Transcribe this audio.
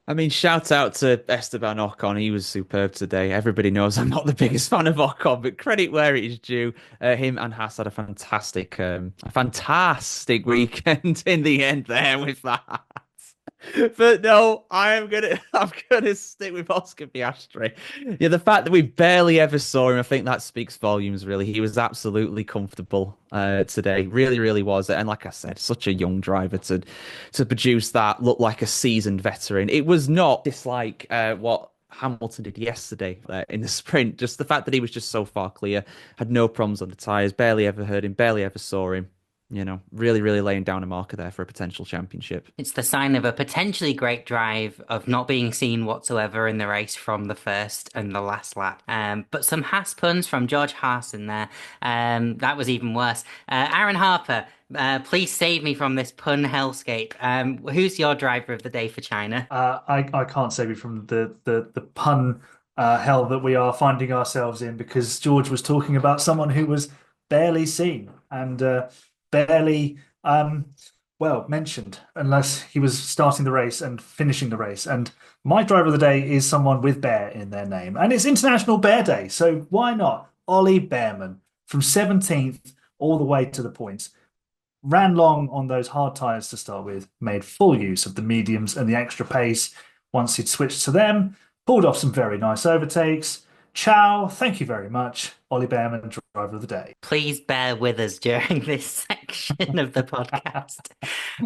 I mean, shout out to Esteban Ocon. He was superb today. Everybody knows I'm not the biggest fan of Ocon, but credit where it is due. Him and Haas had a fantastic weekend in the end there with that. But no, I'm gonna stick with Oscar Piastri. Yeah, the fact that we barely ever saw him, I think that speaks volumes, really. He was absolutely comfortable today. Really, really was. And like I said, such a young driver to produce that look like a seasoned veteran. It was not just like what Hamilton did yesterday in the sprint. Just the fact that he was just so far clear, had no problems on the tyres, barely ever heard him, barely ever saw him. Really, really laying down a marker there for a potential championship. It's the sign of a potentially great drive of not being seen whatsoever in the race from the first and the last lap. But some Haas puns from George Haas in there. That was even worse. Aaron Harper, please save me from this pun hellscape. Who's your driver of the day for China? I can't save you from the pun hell that we are finding ourselves in because George was talking about someone who was barely seen and barely mentioned unless he was starting the race and finishing the race. And my driver of the day is someone with bear in their name, and it's International Bear Day, so why not Ollie Bearman from 17th all the way to the points. Ran long on those hard tyres to start with, made full use of the mediums and the extra pace once he'd switched to them, pulled off some very nice overtakes. Ciao, thank you very much, Ollie Bearman, driver of the day. Please bear with us during this section of the podcast.